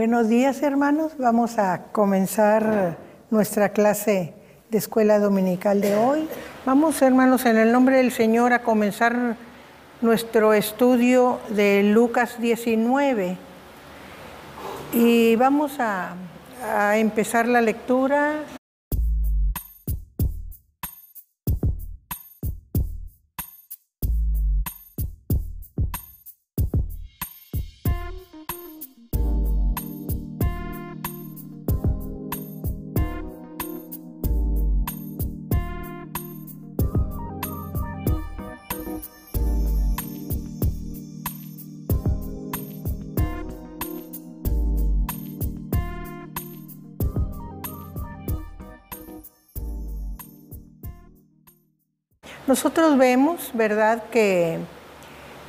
Buenos días, hermanos. Vamos a comenzar nuestra clase de escuela dominical de hoy. Vamos, hermanos, en el nombre del Señor a comenzar nuestro estudio de Lucas 19. Y vamos a empezar la lectura. Nosotros vemos, ¿verdad?, que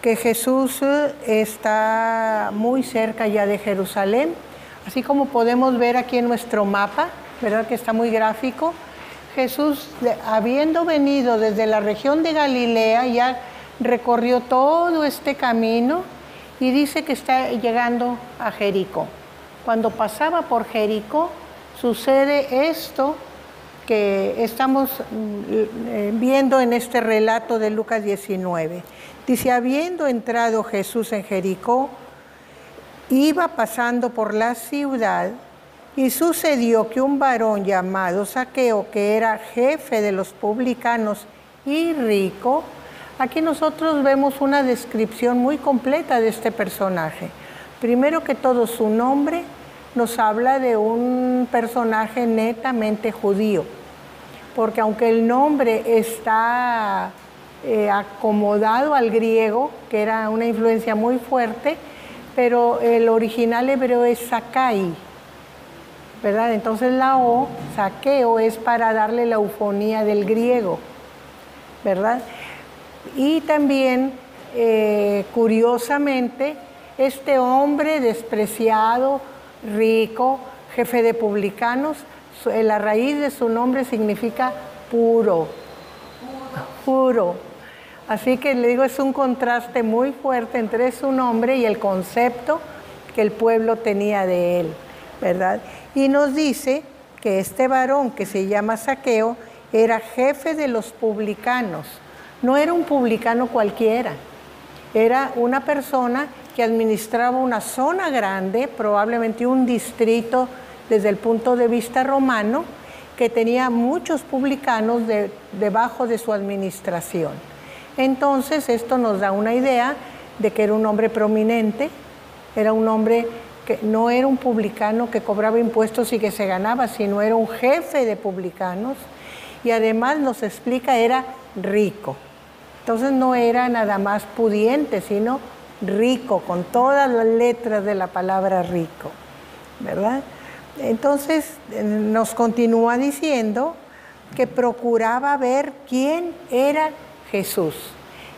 Jesús está muy cerca ya de Jerusalén, así como podemos ver aquí en nuestro mapa, ¿verdad?, que está muy gráfico. Jesús, habiendo venido desde la región de Galilea, ya recorrió todo este camino y dice que está llegando a Jericó. Cuando pasaba por Jericó, sucede esto que estamos viendo en este relato de Lucas 19. Dice, habiendo entrado Jesús en Jericó, iba pasando por la ciudad, y sucedió que un varón llamado Zaqueo, que era jefe de los publicanos y rico, aquí nosotros vemos una descripción muy completa de este personaje. Primero que todo, su nombre nos habla de un personaje netamente judío, porque aunque el nombre está acomodado al griego, que era una influencia muy fuerte, pero el original hebreo es Zakai, ¿verdad? Entonces la O, Zaqueo, es para darle la eufonía del griego, ¿verdad? Y también, curiosamente, este hombre despreciado, rico, jefe de publicanos, la raíz de su nombre significa puro, puro. Así que le digo, es un contraste muy fuerte entre su nombre y el concepto que el pueblo tenía de él, ¿verdad? Y nos dice que este varón que se llama Zaqueo era jefe de los publicanos. No era un publicano cualquiera, era una persona que administraba una zona grande, probablemente un distrito desde el punto de vista romano, que tenía muchos publicanos debajo de su administración. Entonces, esto nos da una idea de que era un hombre prominente, era un hombre que no era un publicano que cobraba impuestos y que se ganaba, sino era un jefe de publicanos, y además nos explica, era rico. Entonces no era nada más pudiente, sino rico, con todas las letras de la palabra rico, ¿verdad? Entonces nos continúa diciendo que procuraba ver quién era Jesús.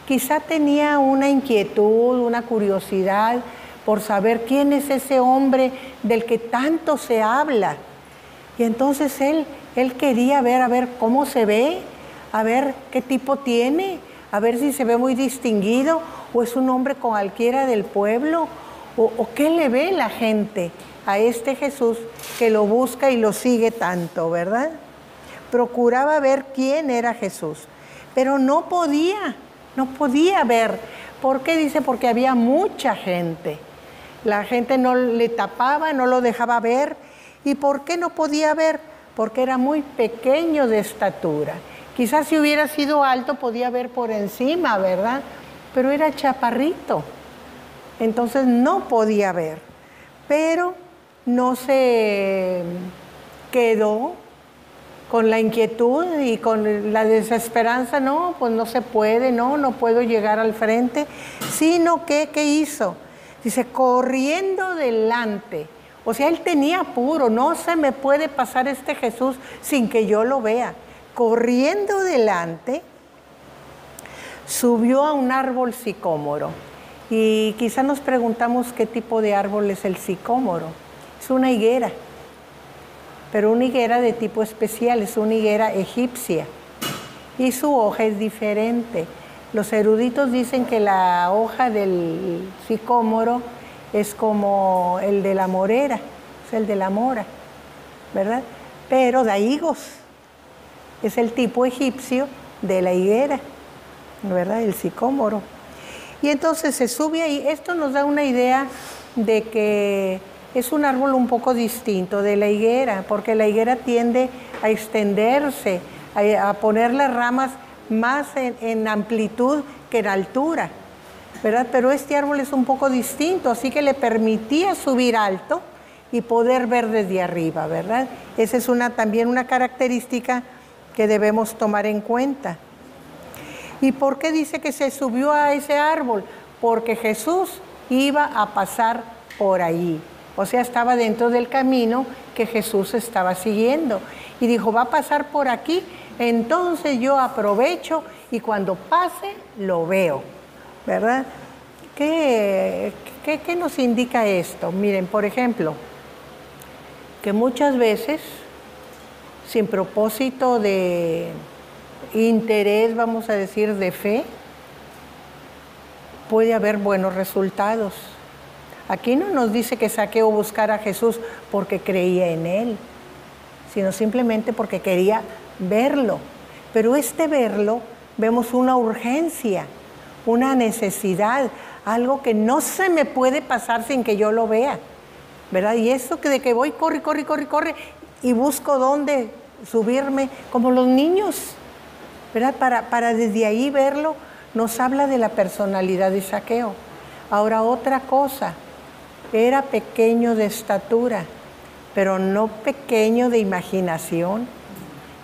Quizá tenía una inquietud, una curiosidad por saber quién es ese hombre del que tanto se habla. Y entonces él quería ver, a ver cómo se ve, a ver qué tipo tiene, a ver si se ve muy distinguido o es un hombre cualquiera del pueblo, o qué le ve la gente a este Jesús que lo busca y lo sigue tanto, ¿verdad? Procuraba ver quién era Jesús, pero no podía ver. ¿Por qué? Dice, porque había mucha gente. La gente no le tapaba, no lo dejaba ver. ¿Y por qué no podía ver? Porque era muy pequeño de estatura. Quizás si hubiera sido alto podía ver por encima, ¿verdad? Pero era chaparrito, entonces no podía ver. Pero no se quedó con la inquietud y con la desesperanza, no, pues no se puede, no puedo llegar al frente, sino que, ¿qué hizo? Dice, corriendo delante. O sea, él tenía apuro, no se me puede pasar este Jesús sin que yo lo vea. Corriendo delante, subió a un árbol sicómoro. Y quizá nos preguntamos qué tipo de árbol es el sicómoro. Es una higuera, pero una higuera de tipo especial, es una higuera egipcia. Y su hoja es diferente. Los eruditos dicen que la hoja del sicómoro es como el de la morera, es el de la mora, ¿verdad? Pero da higos, es el tipo egipcio de la higuera, ¿verdad? El sicómoro. Y entonces se sube ahí. Esto nos da una idea de que es un árbol un poco distinto de la higuera, porque la higuera tiende a extenderse, a poner las ramas más en amplitud que en altura, ¿verdad? Pero este árbol es un poco distinto, así que le permitía subir alto y poder ver desde arriba, ¿verdad? Esa es también una característica que debemos tomar en cuenta. ¿Y por qué dice que se subió a ese árbol? Porque Jesús iba a pasar por ahí. O sea, estaba dentro del camino que Jesús estaba siguiendo. Y dijo, va a pasar por aquí, entonces yo aprovecho y cuando pase lo veo, ¿verdad? ¿Qué nos indica esto? Miren, por ejemplo, que muchas veces, sin propósito de interés, vamos a decir, de fe, puede haber buenos resultados. Aquí no nos dice que Zaqueo buscara a Jesús porque creía en él, sino simplemente porque quería verlo. Pero verlo, vemos una urgencia, una necesidad, algo que no se me puede pasar sin que yo lo vea, ¿verdad? Y eso de que voy, corre, y busco dónde subirme, como los niños, ¿verdad? Para desde ahí verlo, nos habla de la personalidad de Zaqueo. Ahora, otra cosa, era pequeño de estatura, pero no pequeño de imaginación,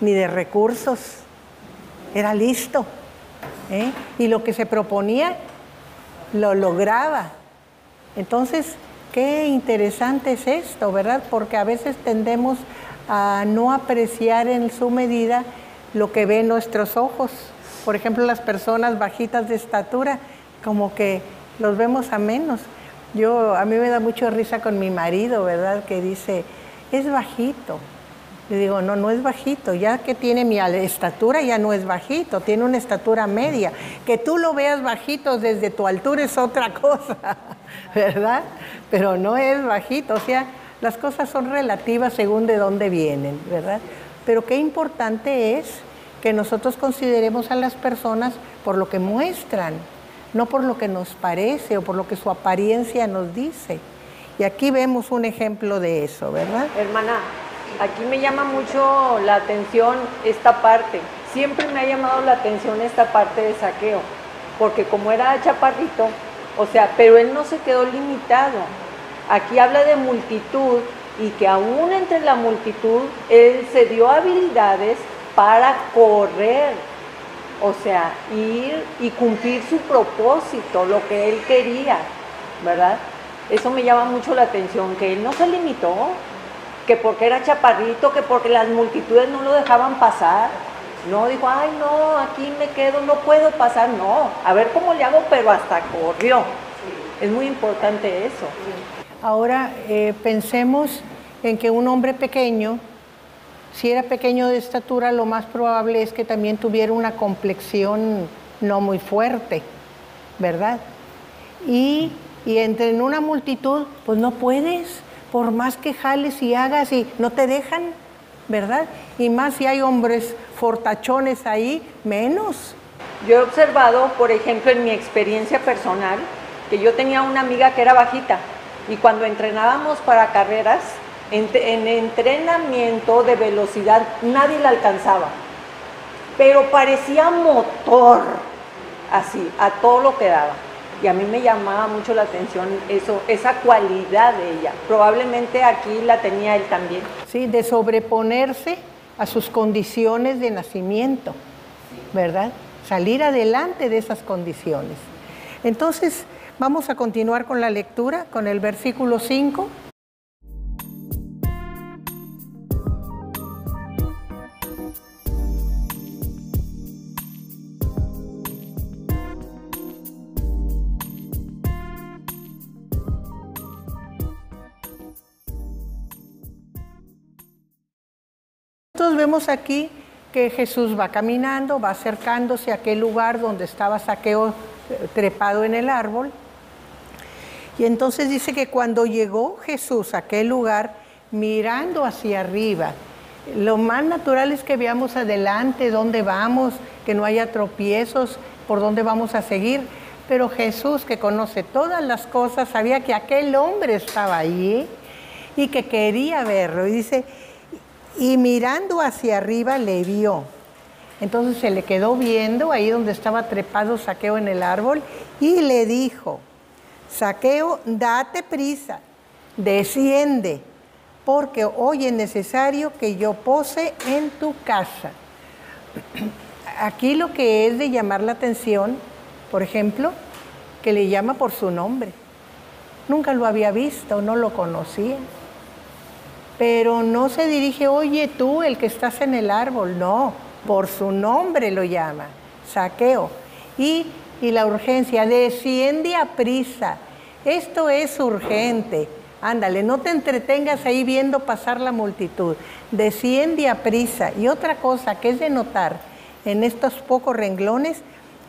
ni de recursos. Era listo, ¿eh? Y lo que se proponía, lo lograba. Entonces, qué interesante es esto, ¿verdad? Porque a veces tendemos a no apreciar en su medida lo que ven nuestros ojos. Por ejemplo, las personas bajitas de estatura, como que los vemos a menos. A mí me da mucho risa con mi marido, ¿verdad? Que dice, es bajito. Le digo, no es bajito, ya que tiene mi estatura ya no es bajito, tiene una estatura media. Que tú lo veas bajito desde tu altura es otra cosa, ¿verdad? Pero no es bajito, o sea, las cosas son relativas según de dónde vienen, ¿verdad? Pero qué importante es que nosotros consideremos a las personas por lo que muestran, no por lo que nos parece o por lo que su apariencia nos dice. Y aquí vemos un ejemplo de eso, ¿verdad? Hermana, aquí me llama mucho la atención esta parte. Siempre me ha llamado la atención esta parte de Zaqueo, porque como era chaparrito, o sea, pero él no se quedó limitado. Aquí habla de multitud y que aún entre la multitud, él se dio habilidades para correr, o sea, ir y cumplir su propósito, lo que él quería, ¿verdad? Eso me llama mucho la atención, que él no se limitó, que porque era chaparrito, que porque las multitudes no lo dejaban pasar. No dijo, ay no, aquí me quedo, no puedo pasar, no, a ver cómo le hago, pero hasta corrió. Es muy importante eso. Ahora pensemos en que un hombre pequeño, si era pequeño de estatura, lo más probable es que también tuviera una complexión no muy fuerte, ¿verdad? Y en una multitud, pues no puedes, por más que jales y hagas y no te dejan, ¿verdad? Y más si hay hombres fortachones ahí, menos. Yo he observado, por ejemplo, en mi experiencia personal, que yo tenía una amiga que era bajita y cuando entrenábamos para carreras, en entrenamiento de velocidad, nadie la alcanzaba, pero parecía motor, así, a todo lo que daba. Y a mí me llamaba mucho la atención eso, esa cualidad de ella. Probablemente aquí la tenía él también. Sí, de sobreponerse a sus condiciones de nacimiento, ¿verdad? Salir adelante de esas condiciones. Entonces, vamos a continuar con la lectura, con el versículo 5. Nosotros vemos aquí que Jesús va caminando, va acercándose a aquel lugar donde estaba Zaqueo trepado en el árbol. Y entonces dice que cuando llegó Jesús a aquel lugar, mirando hacia arriba, lo más natural es que veamos adelante, dónde vamos, que no haya tropiezos, por dónde vamos a seguir. Pero Jesús, que conoce todas las cosas, sabía que aquel hombre estaba allí y que quería verlo. Y dice, y mirando hacia arriba le vio. Entonces se le quedó viendo ahí donde estaba trepado Zaqueo en el árbol y le dijo, Zaqueo, date prisa, desciende, porque hoy es necesario que yo pose en tu casa. Aquí lo que es de llamar la atención, por ejemplo, que le llama por su nombre. Nunca lo había visto, no lo conocía. Pero no se dirige, oye tú, el que estás en el árbol, no, por su nombre lo llama, Zaqueo. Y la urgencia, desciende a prisa. Esto es urgente. Ándale, no te entretengas ahí viendo pasar la multitud. Desciende a prisa. Y otra cosa que es de notar en estos pocos renglones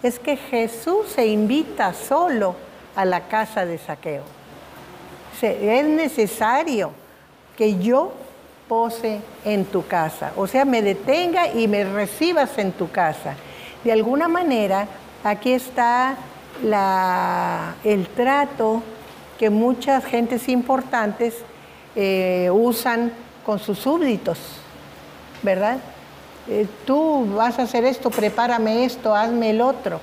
es que Jesús se invita solo a la casa de Zaqueo. Es necesario que yo pose en tu casa, o sea, me detenga y me recibas en tu casa. De alguna manera, aquí está el trato que muchas gentes importantes usan con sus súbditos, ¿verdad? Tú vas a hacer esto, prepárame esto, hazme el otro,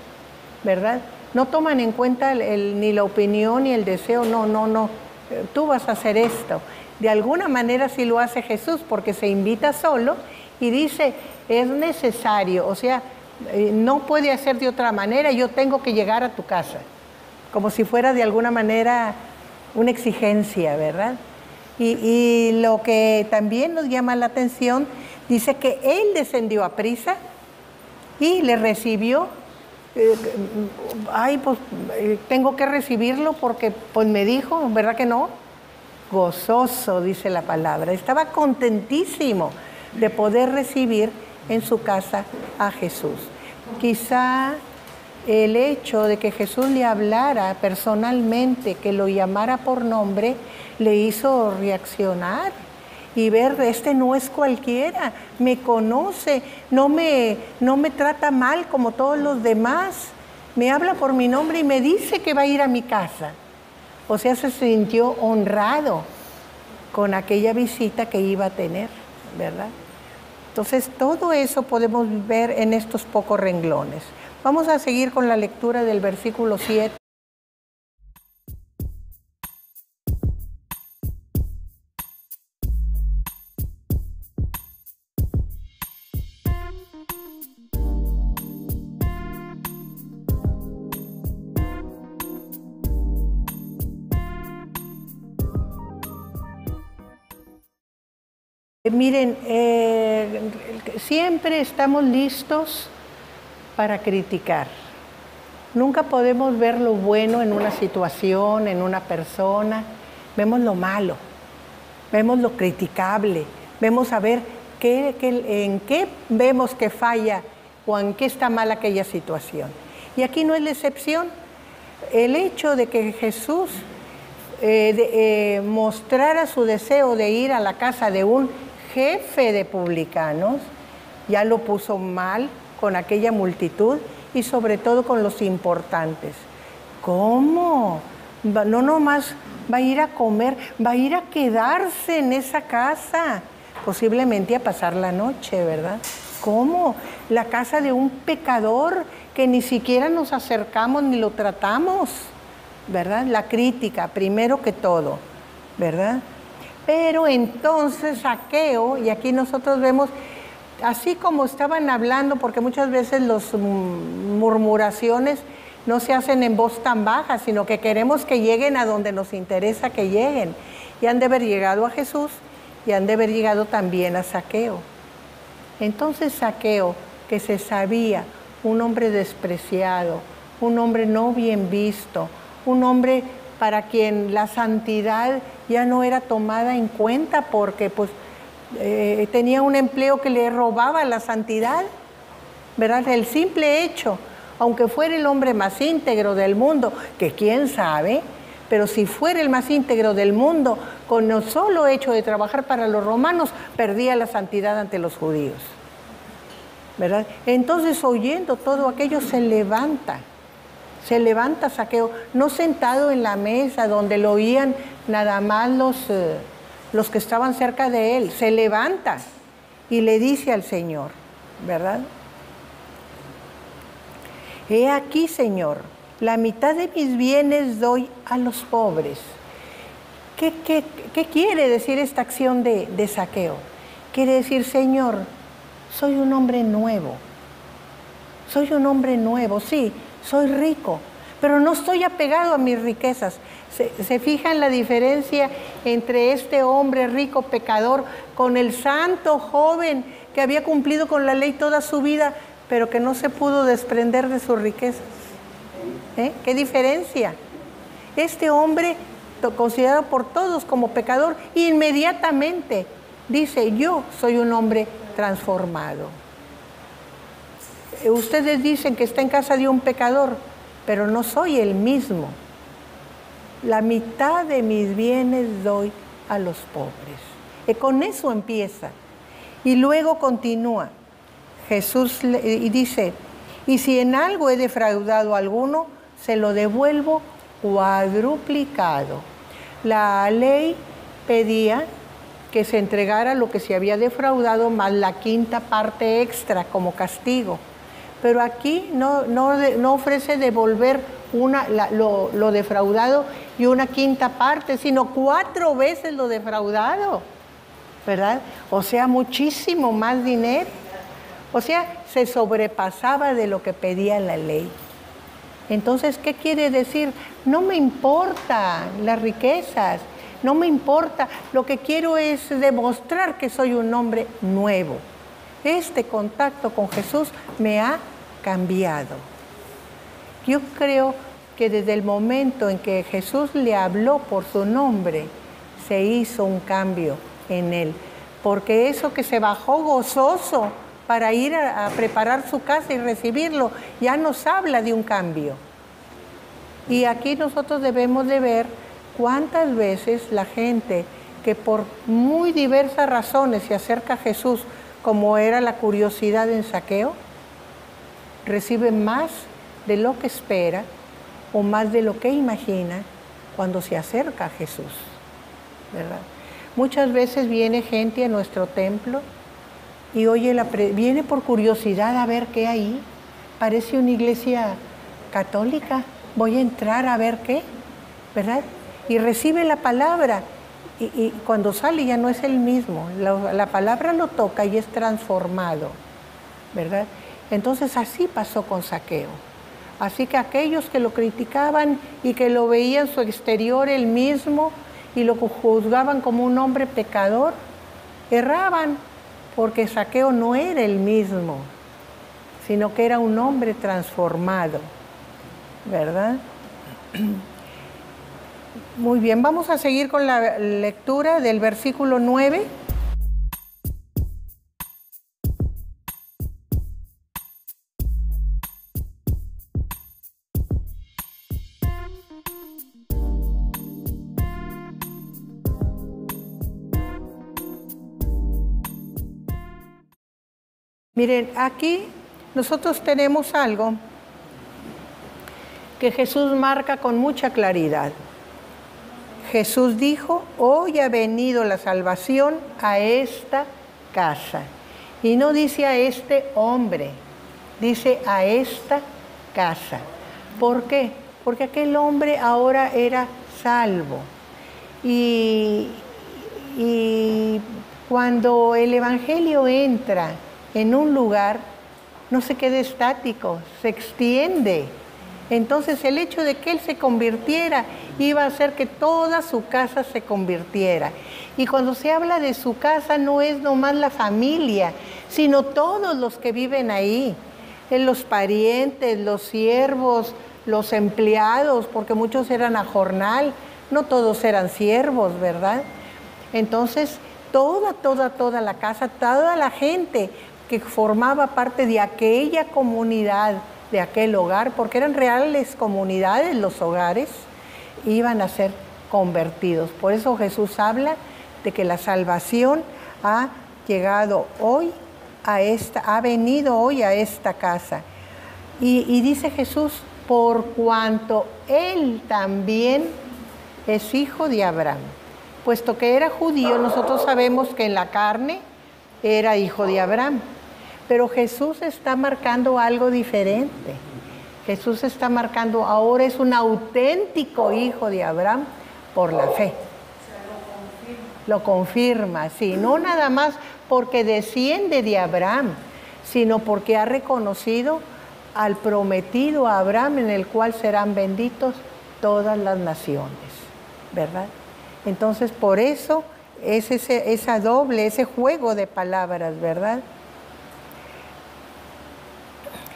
¿verdad? No toman en cuenta ni la opinión ni el deseo, no, tú vas a hacer esto. De alguna manera sí lo hace Jesús, porque se invita solo y dice, es necesario, o sea, no puede hacer de otra manera, yo tengo que llegar a tu casa, como si fuera de alguna manera una exigencia, ¿verdad? Y lo que también nos llama la atención, dice que él descendió a prisa y le recibió. Tengo que recibirlo porque pues me dijo, ¿verdad que no? Gozoso, dice la palabra. Estaba contentísimo de poder recibir en su casa a Jesús. Quizá el hecho de que Jesús le hablara personalmente, que lo llamara por nombre, le hizo reaccionar y ver, este no es cualquiera, me conoce, no me trata mal como todos los demás, me habla por mi nombre y me dice que va a ir a mi casa. O sea, se sintió honrado con aquella visita que iba a tener, ¿verdad? Entonces, todo eso podemos ver en estos pocos renglones. Vamos a seguir con la lectura del versículo 7. Miren, siempre estamos listos para criticar. Nunca podemos ver lo bueno en una situación, en una persona. Vemos lo malo, vemos lo criticable, vemos a ver en qué vemos que falla o en qué está mal aquella situación. Y aquí no es la excepción. El hecho de que Jesús mostrara su deseo de ir a la casa de un jefe de publicanos, ya lo puso mal con aquella multitud y sobre todo con los importantes. ¿Cómo? No nomás va a ir a comer, va a ir a quedarse en esa casa, posiblemente a pasar la noche, ¿verdad? ¿Cómo? La casa de un pecador que ni siquiera nos acercamos ni lo tratamos, ¿verdad? La crítica, primero que todo, ¿verdad? Pero entonces Zaqueo, y aquí nosotros vemos, así como estaban hablando, porque muchas veces las murmuraciones no se hacen en voz tan baja, sino que queremos que lleguen a donde nos interesa que lleguen. Y han de haber llegado a Jesús y han de haber llegado también a Zaqueo. Entonces Zaqueo, que se sabía un hombre despreciado, un hombre no bien visto, un hombre para quien la santidad ya no era tomada en cuenta porque pues tenía un empleo que le robaba la santidad, ¿verdad? El simple hecho, aunque fuera el hombre más íntegro del mundo, que quién sabe, pero si fuera el más íntegro del mundo, con el solo hecho de trabajar para los romanos, perdía la santidad ante los judíos, ¿verdad? Entonces, oyendo todo aquello, se levanta Zaqueo, no sentado en la mesa donde lo oían nada más los que estaban cerca de él, se levanta y le dice al Señor, ¿verdad? He aquí, Señor, la mitad de mis bienes doy a los pobres. ¿Qué quiere decir esta acción de Zaqueo? Quiere decir, Señor, soy un hombre nuevo, sí, soy rico, pero no estoy apegado a mis riquezas. ¿Se fijan la diferencia entre este hombre rico pecador con el santo joven que había cumplido con la ley toda su vida, pero que no se pudo desprender de sus riquezas? ¿Qué diferencia? Este hombre, considerado por todos como pecador, inmediatamente dice, yo soy un hombre transformado. Ustedes dicen que está en casa de un pecador, pero no soy el mismo. La mitad de mis bienes doy a los pobres. Con eso empieza. Y luego continúa. Jesús y dice, y si en algo he defraudado a alguno, se lo devuelvo cuadruplicado. La ley pedía que se entregara lo que se había defraudado más la quinta parte extra como castigo. Pero aquí no ofrece devolver lo defraudado y una quinta parte, sino 4 veces lo defraudado, ¿verdad? O sea, muchísimo más dinero. O sea, se sobrepasaba de lo que pedía la ley. Entonces, ¿qué quiere decir? No me importan las riquezas, no me importa. Lo que quiero es demostrar que soy un hombre nuevo. Este contacto con Jesús me ha cambiado. Yo creo que desde el momento en que Jesús le habló por su nombre, se hizo un cambio en él. Porque eso que se bajó gozoso para ir a preparar su casa y recibirlo, ya nos habla de un cambio. Y aquí nosotros debemos de ver cuántas veces la gente que por muy diversas razones se acerca a Jesús, como era la curiosidad en Zaqueo, recibe más de lo que espera o más de lo que imagina cuando se acerca a Jesús, ¿verdad? Muchas veces viene gente a nuestro templo y viene por curiosidad a ver qué hay. Parece una iglesia católica, voy a entrar a ver qué, ¿verdad? Y recibe la palabra y cuando sale ya no es el mismo. La palabra lo toca y es transformado, ¿verdad? Entonces así pasó con Zaqueo. Así que aquellos que lo criticaban y que lo veían su exterior el mismo y lo juzgaban como un hombre pecador, erraban, porque Zaqueo no era el mismo, sino que era un hombre transformado, ¿verdad? Muy bien, vamos a seguir con la lectura del versículo 9. Miren, aquí nosotros tenemos algo que Jesús marca con mucha claridad. Jesús dijo, hoy ha venido la salvación a esta casa. Y no dice a este hombre, dice a esta casa. ¿Por qué? Porque aquel hombre ahora era salvo. Y cuando el Evangelio entra en un lugar, no se queda estático, se extiende. Entonces el hecho de que él se convirtiera iba a hacer que toda su casa se convirtiera. Y cuando se habla de su casa no es nomás la familia, sino todos los que viven ahí, los parientes, los siervos, los empleados, porque muchos eran a jornal, no todos eran siervos, ¿verdad? Entonces toda la casa, toda la gente que formaba parte de aquella comunidad, de aquel hogar, porque eran reales comunidades los hogares, iban a ser convertidos. Por eso Jesús habla de que la salvación ha llegado hoy ha venido hoy a esta casa. Y dice Jesús, por cuanto él también es hijo de Abraham. Puesto que era judío, nosotros sabemos que en la carne era hijo de Abraham. Pero Jesús está marcando algo diferente. Jesús está marcando, ahora es un auténtico hijo de Abraham por la fe. Lo confirma, sí, no nada más porque desciende de Abraham, sino porque ha reconocido al prometido a Abraham, en el cual serán benditos todas las naciones, ¿verdad? Entonces, por eso es ese juego de palabras, ¿verdad?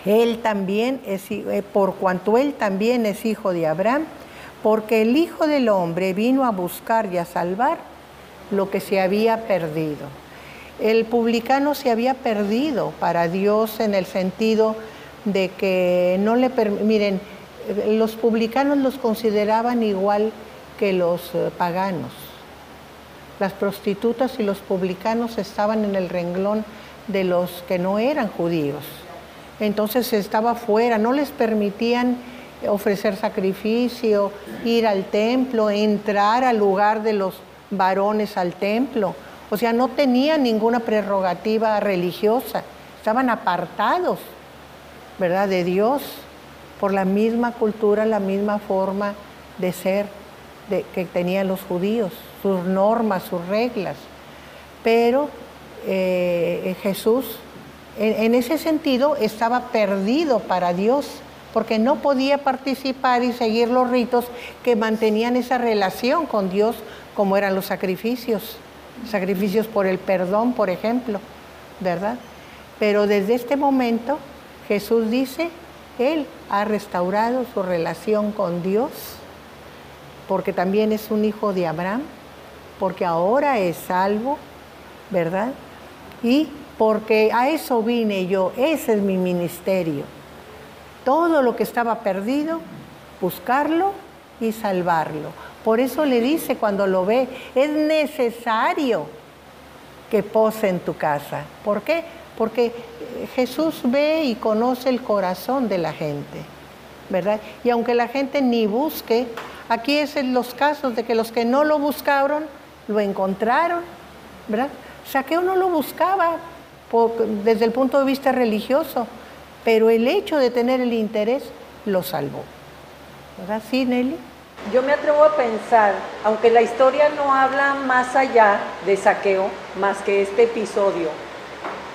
Él también por cuanto él también es hijo de Abraham, porque el Hijo del Hombre vino a buscar y a salvar lo que se había perdido. El publicano se había perdido para Dios en el sentido de que no le miren, los publicanos los consideraban igual que los paganos. Las prostitutas y los publicanos estaban en el renglón de los que no eran judíos. Entonces estaba fuera, no les permitían ofrecer sacrificio, ir al templo, entrar al lugar de los varones al templo. O sea, no tenían ninguna prerrogativa religiosa, estaban apartados, ¿verdad?, de Dios, por la misma cultura, la misma forma de ser que tenían los judíos, sus normas, sus reglas. Pero Jesús, en ese sentido, estaba perdido para Dios, porque no podía participar y seguir los ritos que mantenían esa relación con Dios, como eran los sacrificios por el perdón, por ejemplo, ¿verdad? Pero desde este momento, Jesús dice, Él ha restaurado su relación con Dios, porque también es un hijo de Abraham, porque ahora es salvo, ¿verdad? Y porque a eso vine yo, ese es mi ministerio. Todo lo que estaba perdido, buscarlo y salvarlo. Por eso le dice cuando lo ve, es necesario que pose en tu casa. ¿Por qué? Porque Jesús ve y conoce el corazón de la gente, ¿verdad? Y aunque la gente ni busque, aquí es en los casos de que los que no lo buscaron, lo encontraron, ¿verdad? Saqueo no lo buscaba desde el punto de vista religioso, pero el hecho de tener el interés lo salvó, ¿verdad? ¿Sí, Nelly? Yo me atrevo a pensar, aunque la historia no habla más allá de Saqueo, más que este episodio,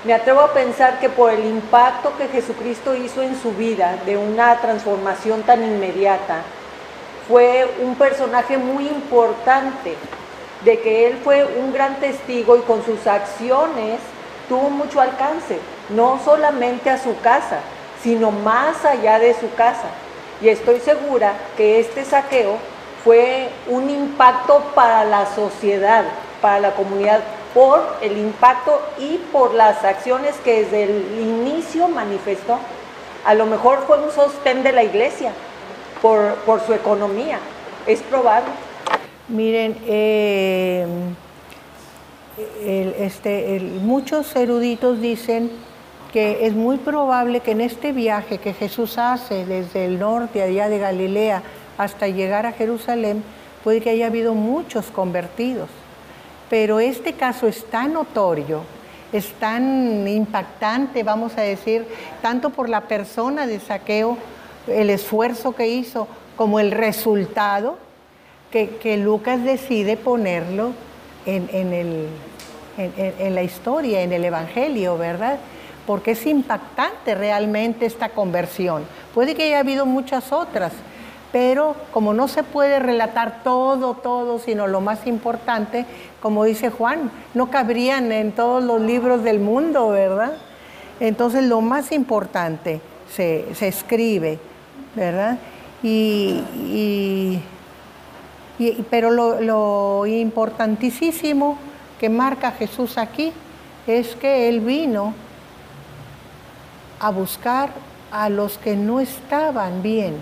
me atrevo a pensar que por el impacto que Jesucristo hizo en su vida, de una transformación tan inmediata, fue un personaje muy importante, de que él fue un gran testigo y con sus acciones tuvo mucho alcance, no solamente a su casa, sino más allá de su casa. Y estoy segura que este Saqueo fue un impacto para la sociedad, para la comunidad, por el impacto y por las acciones que desde el inicio manifestó. A lo mejor fue un sostén de la iglesia por su economía, es probable. Miren, muchos eruditos dicen que es muy probable que en este viaje que Jesús hace desde el norte, allá de Galilea, hasta llegar a Jerusalén, puede que haya habido muchos convertidos. Pero este caso es tan notorio, es tan impactante, vamos a decir, tanto por la persona de Saqueo, el esfuerzo que hizo, como el resultado, que Lucas decide ponerlo en la historia, en el Evangelio, ¿verdad? Porque es impactante realmente esta conversión. Puede que haya habido muchas otras, pero como no se puede relatar todo, sino lo más importante, como dice Juan, no cabrían en todos los libros del mundo, ¿verdad? Entonces lo más importante se escribe, ¿verdad? Pero lo importantísimo que marca Jesús aquí es que Él vino a buscar a los que no estaban bien,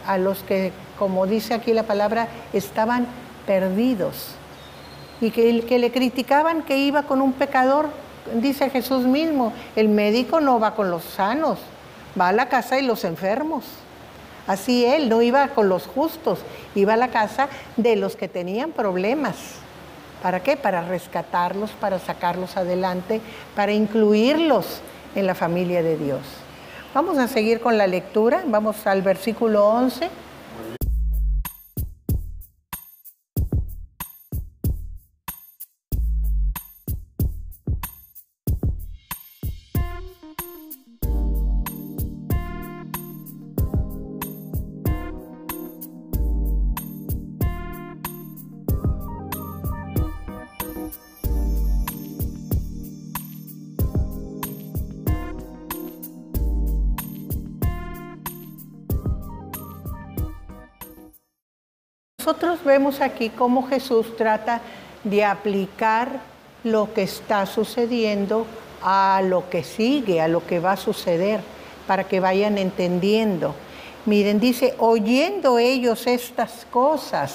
a los que como dice aquí la palabra, estaban perdidos. Y que le criticaban que iba con un pecador. Dice Jesús mismo, el médico no va con los sanos, va a la casa de los enfermos. Así él no iba con los justos, iba a la casa de los que tenían problemas. ¿Para qué? Para rescatarlos, para sacarlos adelante, para incluirlos en la familia de Dios. Vamos a seguir con la lectura, vamos al versículo 11. Nosotros vemos aquí cómo Jesús trata de aplicar lo que está sucediendo a lo que sigue, a lo que va a suceder, para que vayan entendiendo. Miren, dice, oyendo ellos estas cosas,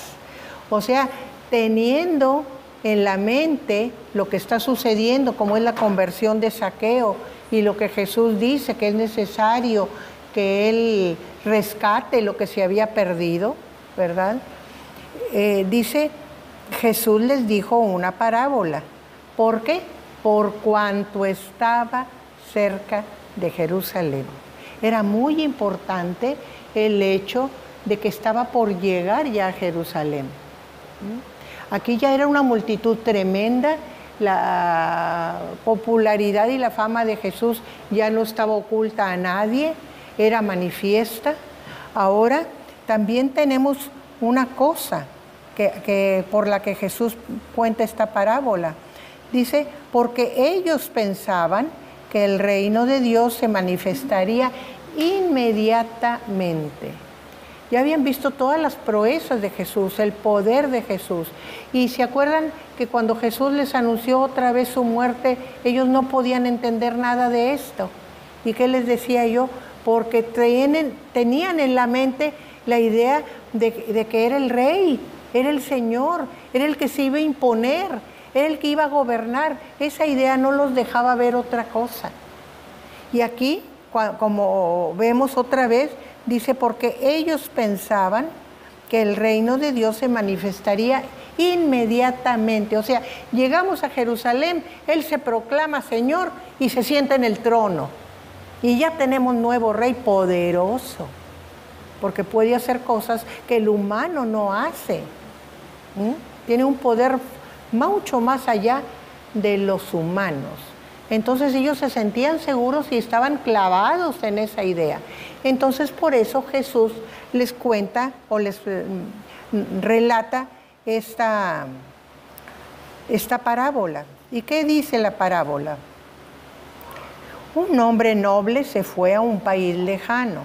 o sea, teniendo en la mente lo que está sucediendo, como es la conversión de Zaqueo, y lo que Jesús dice que es necesario que él rescate lo que se había perdido, ¿verdad? Dice, Jesús les dijo una parábola. ¿Por qué? Por cuanto estaba cerca de Jerusalén. Era muy importante el hecho de que estaba por llegar ya a Jerusalén. Aquí ya era una multitud tremenda, la popularidad y la fama de Jesús ya no estaba oculta a nadie, era manifiesta. Ahora también tenemos una cosa que por la que Jesús cuenta esta parábola. Dice, porque ellos pensaban que el reino de Dios se manifestaría inmediatamente. Ya habían visto todas las proezas de Jesús, el poder de Jesús. Y se acuerdan que cuando Jesús les anunció otra vez su muerte, ellos no podían entender nada de esto. ¿Y qué les decía yo? Porque tenían en la mente la idea de que era el rey, era el Señor, era el que se iba a imponer, era el que iba a gobernar. Esa idea no los dejaba ver otra cosa. Y aquí, como vemos otra vez, dice, porque ellos pensaban que el reino de Dios se manifestaría inmediatamente. O sea, llegamos a Jerusalén, Él se proclama Señor y se sienta en el trono. Y ya tenemos nuevo rey poderoso, porque puede hacer cosas que el humano no hace. Tiene un poder mucho más allá de los humanos. Entonces ellos se sentían seguros y estaban clavados en esa idea. Entonces por eso Jesús les cuenta o les relata esta parábola. ¿Y qué dice la parábola? Un hombre noble se fue a un país lejano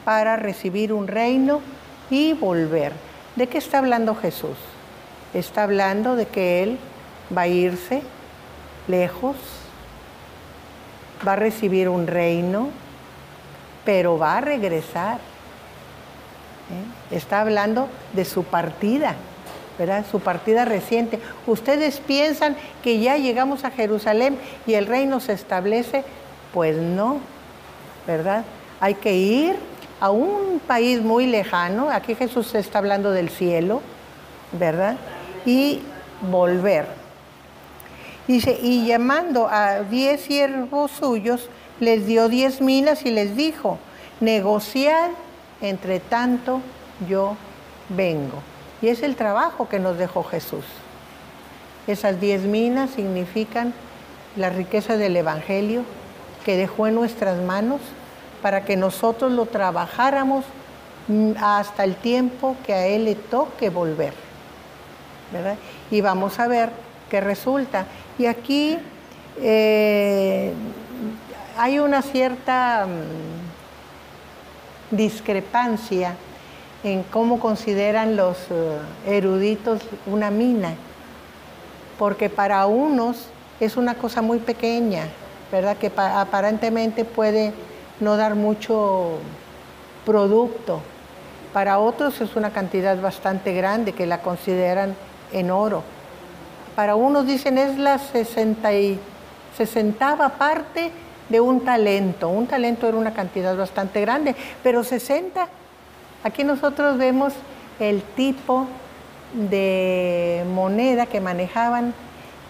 para recibir un reino y volver. ¿De qué está hablando Jesús? Está hablando de que Él va a irse lejos, va a recibir un reino, pero va a regresar. Está hablando de su partida, ¿verdad? Su partida reciente. Ustedes piensan que ya llegamos a Jerusalén y el reino se establece. Pues no, ¿verdad? Hay que ir a un país muy lejano. Aquí Jesús está hablando del cielo, ¿verdad? Y volver. Dice, y llamando a 10 siervos suyos, les dio 10 minas y les dijo, negociad, entre tanto yo vengo. Y es el trabajo que nos dejó Jesús. Esas 10 minas significan la riqueza del Evangelio que dejó en nuestras manos para que nosotros lo trabajáramos hasta el tiempo que a Él le toque volver, ¿verdad? Y vamos a ver qué resulta. Y aquí hay una cierta discrepancia en cómo consideran los eruditos una mina, porque para unos es una cosa muy pequeña, ¿verdad? Que aparentemente puede no dar mucho producto. Para otros es una cantidad bastante grande que la consideran en oro. Para unos dicen es la 60ª parte de un talento. Un talento era una cantidad bastante grande, pero 60. Aquí nosotros vemos el tipo de moneda que manejaban,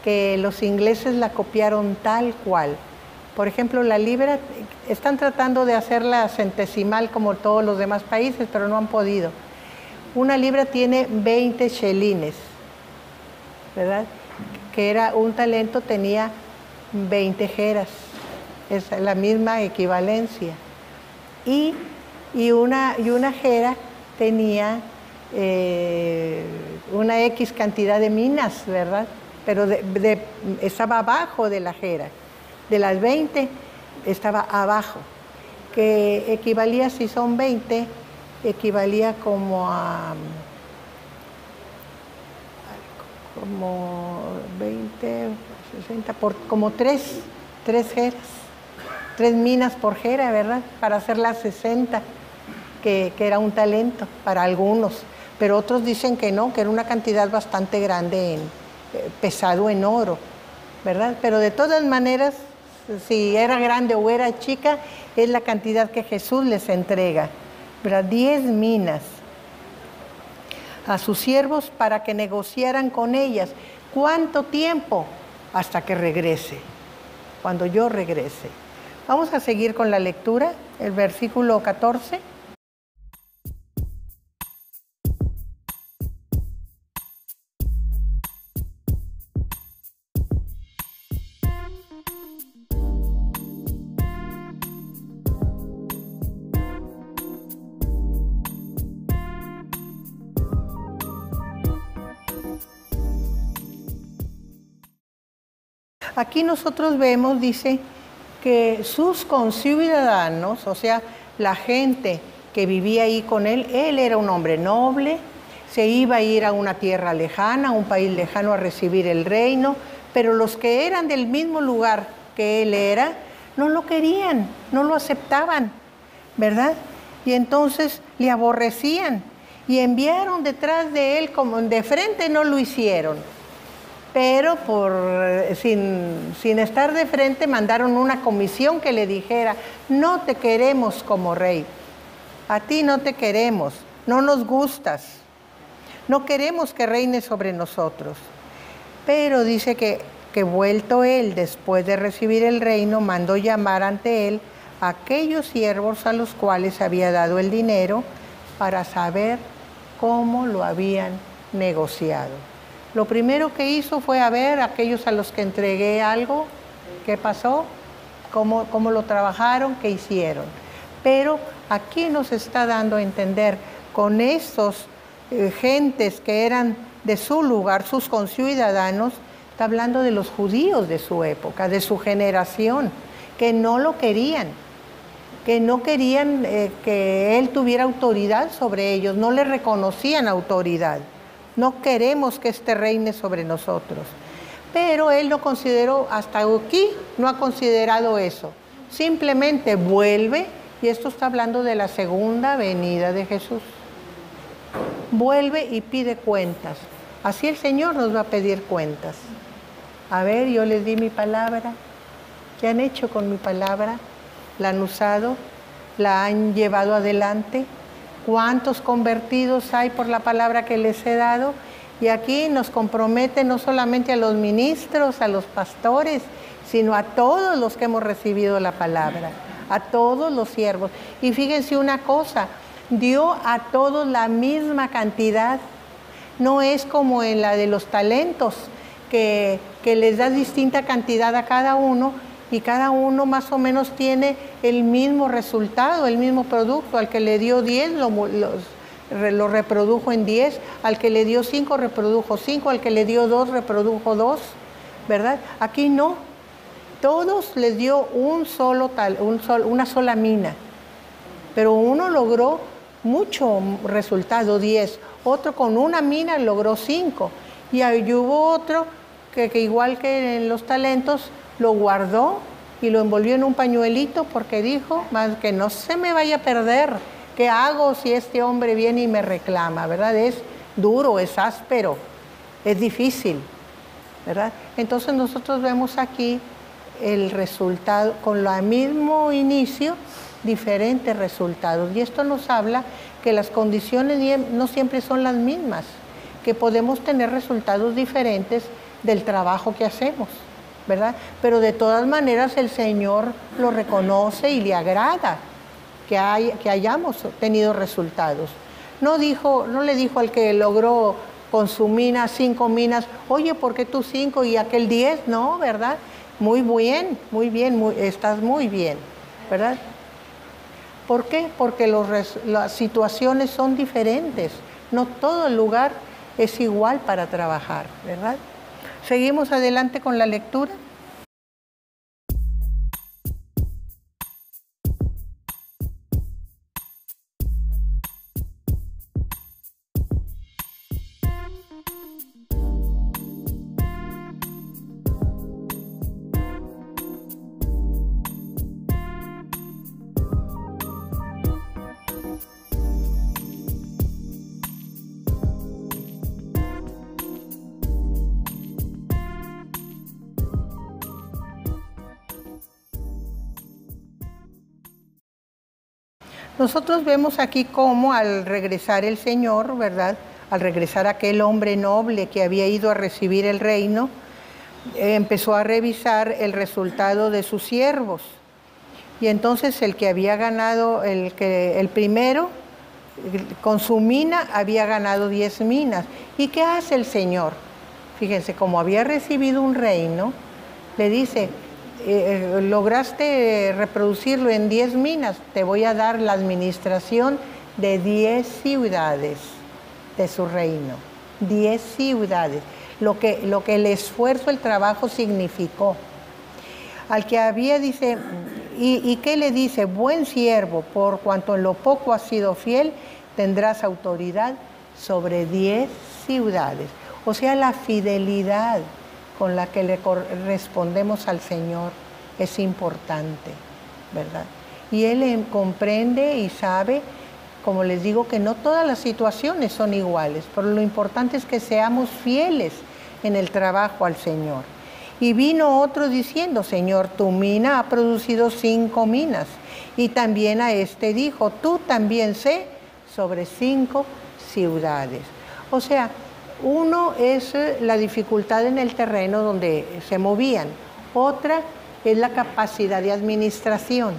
que los ingleses la copiaron tal cual. Por ejemplo, la libra, están tratando de hacerla centesimal como todos los demás países, pero no han podido. Una libra tiene 20 chelines, ¿verdad? Que era un talento, tenía 20 jeras. Es la misma equivalencia. Y una jera tenía una X cantidad de minas, ¿verdad? Pero estaba abajo de la jera. De las 20 estaba abajo, que equivalía, si son 20, equivalía como a 20, 60, como 3 jeras, 3 minas por jera, ¿verdad? Para hacer las 60, que era un talento para algunos, pero otros dicen que no, que era una cantidad bastante grande, pesado en oro, ¿verdad? Pero de todas maneras, si era grande o era chica, es la cantidad que Jesús les entrega, ¿verdad? 10 minas a sus siervos para que negociaran con ellas. ¿Cuánto tiempo? Hasta que regrese, cuando yo regrese. Vamos a seguir con la lectura, el versículo 14. Aquí nosotros vemos, dice, que sus conciudadanos, o sea, la gente que vivía ahí con él era un hombre noble, se iba a ir a una tierra lejana, a un país lejano a recibir el reino, pero los que eran del mismo lugar que él era, no lo querían, no lo aceptaban, ¿verdad? Y entonces le aborrecían y enviaron detrás de él, como de frente no lo hicieron, pero sin estar de frente mandaron una comisión que le dijera: no te queremos como rey, a ti no te queremos, no nos gustas, no queremos que reines sobre nosotros. Pero dice que vuelto él, después de recibir el reino, mandó llamar ante él a aquellos siervos a los cuales había dado el dinero para saber cómo lo habían negociado. Lo primero que hizo fue a ver a aquellos a los que entregué algo, qué pasó, cómo lo trabajaron, qué hicieron. Pero aquí nos está dando a entender con estos gentes que eran de su lugar, sus conciudadanos, está hablando de los judíos de su época, de su generación, que no lo querían, que no querían que él tuviera autoridad sobre ellos, no le reconocían autoridad. No queremos que este reine sobre nosotros. Pero él no consideró, hasta aquí no ha considerado eso. Simplemente vuelve, y esto está hablando de la segunda venida de Jesús. Vuelve y pide cuentas. Así el Señor nos va a pedir cuentas. A ver, yo les di mi palabra. ¿Qué han hecho con mi palabra? ¿La han usado? ¿La han llevado adelante? ¿Cuántos convertidos hay por la palabra que les he dado? Y aquí nos compromete no solamente a los ministros, a los pastores, sino a todos los que hemos recibido la palabra, a todos los siervos. Y fíjense una cosa, dio a todos la misma cantidad. No es como en la de los talentos, que les da distinta cantidad a cada uno, y cada uno más o menos tiene el mismo resultado, el mismo producto. Al que le dio 10 lo reprodujo en 10, al que le dio 5 reprodujo 5, al que le dio 2 reprodujo 2, ¿verdad? Aquí no, todos les dio una sola mina, pero uno logró mucho resultado, 10, otro con una mina logró 5, y ahí hubo otro que igual que en los talentos, lo guardó y lo envolvió en un pañuelito porque dijo: más que no se me vaya a perder ¿Qué hago si este hombre viene y me reclama? ¿Verdad? Es duro, es áspero, es difícil, ¿verdad? Entonces nosotros vemos aquí el resultado, con el mismo inicio, diferentes resultados. Y esto nos habla que las condiciones no siempre son las mismas, que podemos tener resultados diferentes del trabajo que hacemos, ¿verdad? Pero de todas maneras el Señor lo reconoce y le agrada que hayamos tenido resultados. No le dijo al que logró con su mina 5 minas, oye, ¿por qué tú 5 y aquel 10? No, ¿verdad? Muy bien, estás muy bien, ¿verdad? ¿Por qué? Porque las situaciones son diferentes. No todo el lugar es igual para trabajar, ¿verdad? Seguimos adelante con la lectura. Nosotros vemos aquí cómo al regresar el Señor, ¿verdad? Al regresar aquel hombre noble que había ido a recibir el reino, empezó a revisar el resultado de sus siervos. Y entonces el que había ganado, el primero, con su mina había ganado 10 minas. ¿Y qué hace el Señor? Fíjense, como había recibido un reino, le dice, lograste reproducirlo en 10 minas, te voy a dar la administración de 10 ciudades de su reino. 10 ciudades, lo que el esfuerzo, el trabajo significó. Al que había, dice, ¿y qué le dice? Buen siervo, por cuanto en lo poco has sido fiel, tendrás autoridad sobre 10 ciudades. O sea, la fidelidad con la que le respondemos al Señor es importante, ¿verdad? Y Él comprende y sabe, como les digo, que no todas las situaciones son iguales, pero lo importante es que seamos fieles en el trabajo al Señor. Y vino otro diciendo, Señor, tu mina ha producido 5 minas. Y también a este dijo, tú también sé sobre 5 ciudades. O sea, uno es la dificultad en el terreno donde se movían, otra es la capacidad de administración,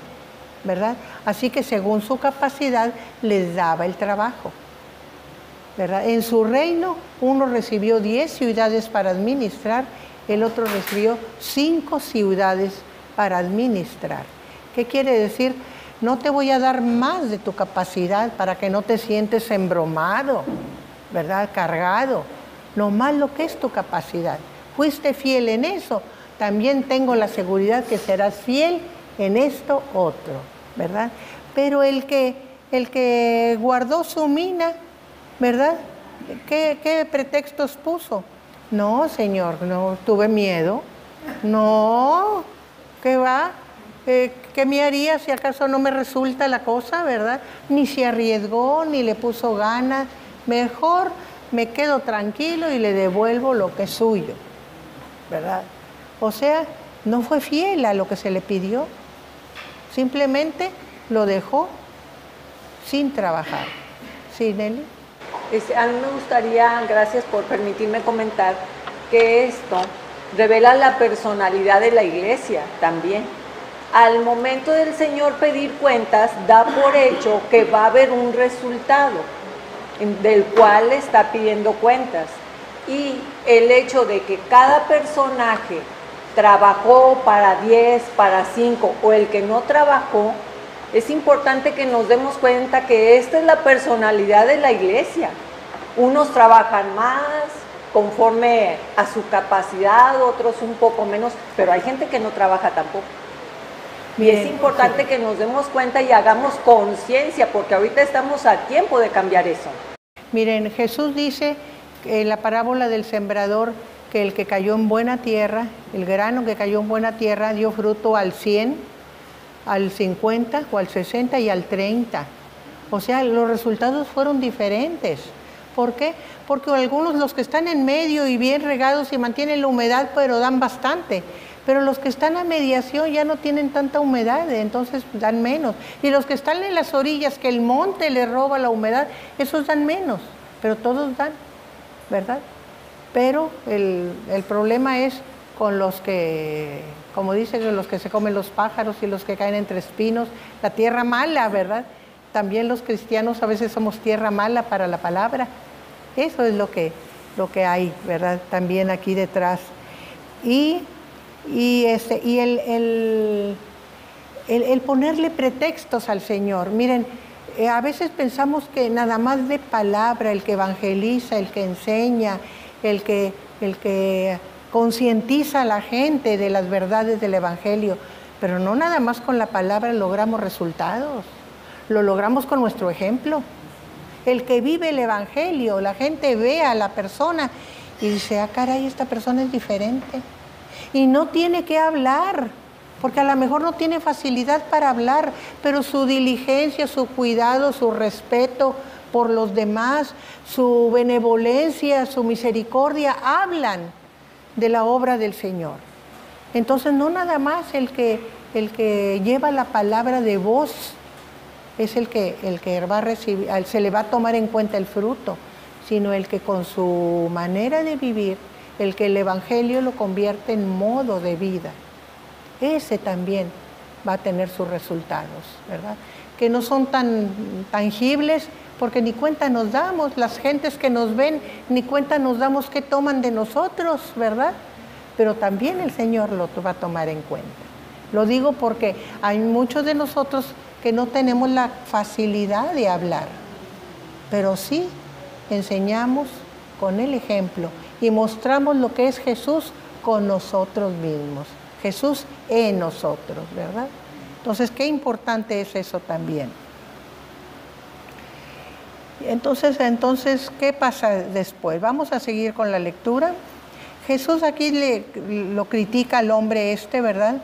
¿verdad? Así que según su capacidad les daba el trabajo, ¿verdad? En su reino uno recibió 10 ciudades para administrar, el otro recibió 5 ciudades para administrar. ¿Qué quiere decir? No te voy a dar más de tu capacidad para que no te sientes embromado, ¿verdad? Cargado. Nomás lo que es tu capacidad. Fuiste fiel en eso, también tengo la seguridad que serás fiel en esto otro, ¿verdad? Pero el que guardó su mina, ¿verdad? ¿Qué pretextos puso? No, Señor, no tuve miedo. No, ¿qué va? ¿Qué me haría si acaso no me resulta la cosa, verdad? Ni se arriesgó, ni le puso ganas. Mejor me quedo tranquilo y le devuelvo lo que es suyo, ¿verdad? O sea, no fue fiel a lo que se le pidió. Simplemente lo dejó sin trabajar. ¿Sí, Nelly? A mí me gustaría, gracias por permitirme comentar, que esto revela la personalidad de la iglesia también. Al momento del Señor pedir cuentas, da por hecho que va a haber un resultado del cual está pidiendo cuentas. Y el hecho de que cada personaje trabajó para 10, para 5 o el que no trabajó, es importante que nos demos cuenta que esta es la personalidad de la iglesia. Unos trabajan más conforme a su capacidad, otros un poco menos, pero hay gente que no trabaja tampoco. Y es importante que nos demos cuenta y hagamos conciencia, porque ahorita estamos a tiempo de cambiar eso. Miren, Jesús dice en la parábola del sembrador que el que cayó en buena tierra, el grano que cayó en buena tierra dio fruto al 100, al 50 o al 60 y al 30. O sea, los resultados fueron diferentes. ¿Por qué? Porque algunos, los que están en medio y bien regados y mantienen la humedad, pero dan bastante. Pero los que están a mediación ya no tienen tanta humedad, entonces dan menos. Y los que están en las orillas, que el monte les roba la humedad, esos dan menos, pero todos dan, ¿verdad? Pero el problema es con los que, como dicen, los que se comen los pájaros y los que caen entre espinos, la tierra mala, ¿verdad? También los cristianos a veces somos tierra mala para la palabra. Eso es lo que hay, ¿verdad? También aquí detrás. Y el ponerle pretextos al Señor. Miren, a veces pensamos que nada más de palabra, el que evangeliza, el que enseña, el que concientiza a la gente de las verdades del Evangelio, pero no nada más con la palabra logramos resultados, lo logramos con nuestro ejemplo. El que vive el Evangelio, la gente ve a la persona y dice, ah, caray, esta persona es diferente. Y no tiene que hablar, porque a lo mejor no tiene facilidad para hablar, pero su diligencia, su cuidado, su respeto por los demás, su benevolencia, su misericordia, hablan de la obra del Señor. Entonces no nada más el que lleva la palabra de voz es el que va a recibir, se le va a tomar en cuenta el fruto, sino el que con su manera de vivir, el que el Evangelio lo convierte en modo de vida. Ese también va a tener sus resultados, ¿verdad? Que no son tan tangibles, porque ni cuenta nos damos, las gentes que nos ven, ni cuenta nos damos qué toman de nosotros, ¿verdad? Pero también el Señor lo va a tomar en cuenta. Lo digo porque hay muchos de nosotros que no tenemos la facilidad de hablar, pero sí enseñamos con el ejemplo y mostramos lo que es Jesús con nosotros mismos, Jesús en nosotros, ¿verdad? Entonces, qué importante es eso también. Entonces, ¿qué pasa después? Vamos a seguir con la lectura. Jesús aquí lo critica al hombre ¿verdad?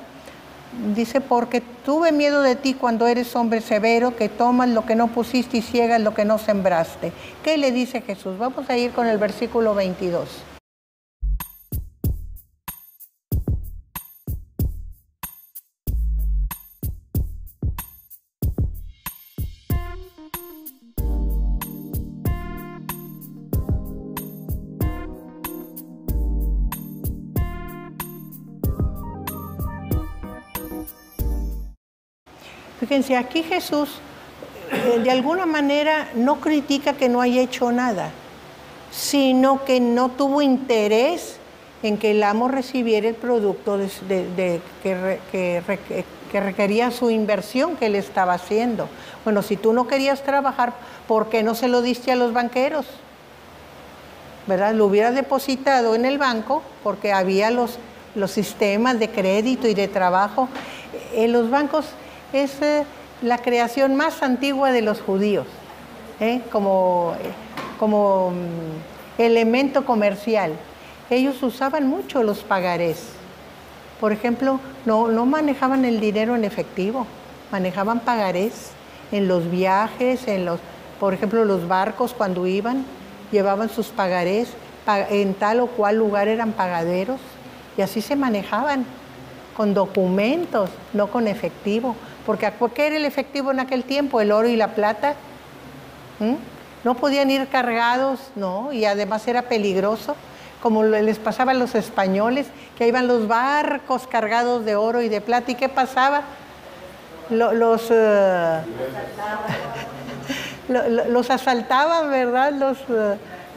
Dice, porque tuve miedo de ti cuando eres hombre severo, que tomas lo que no pusiste y ciegas lo que no sembraste. ¿Qué le dice Jesús? Vamos a ir con el versículo 22. Fíjense, aquí Jesús de alguna manera no critica que no haya hecho nada, sino que no tuvo interés en que el amo recibiera el producto que requería su inversión que él estaba haciendo. Bueno, si tú no querías trabajar, ¿por qué no se lo diste a los banqueros? ¿Verdad? Lo hubieras depositado en el banco, porque había los sistemas de crédito y de trabajo. En los bancos es la creación más antigua de los judíos, como elemento comercial. Ellos usaban mucho los pagarés. Por ejemplo, no manejaban el dinero en efectivo, manejaban pagarés en los viajes, por ejemplo, los barcos cuando iban, llevaban sus pagarés, en tal o cual lugar eran pagaderos, y así se manejaban, con documentos, no con efectivo. Porque ¿qué era el efectivo en aquel tiempo? El oro y la plata. No podían ir cargados, ¿no? Y además era peligroso, como les pasaba a los españoles, que iban los barcos cargados de oro y de plata. ¿Y qué pasaba? Los asaltaban, ¿verdad?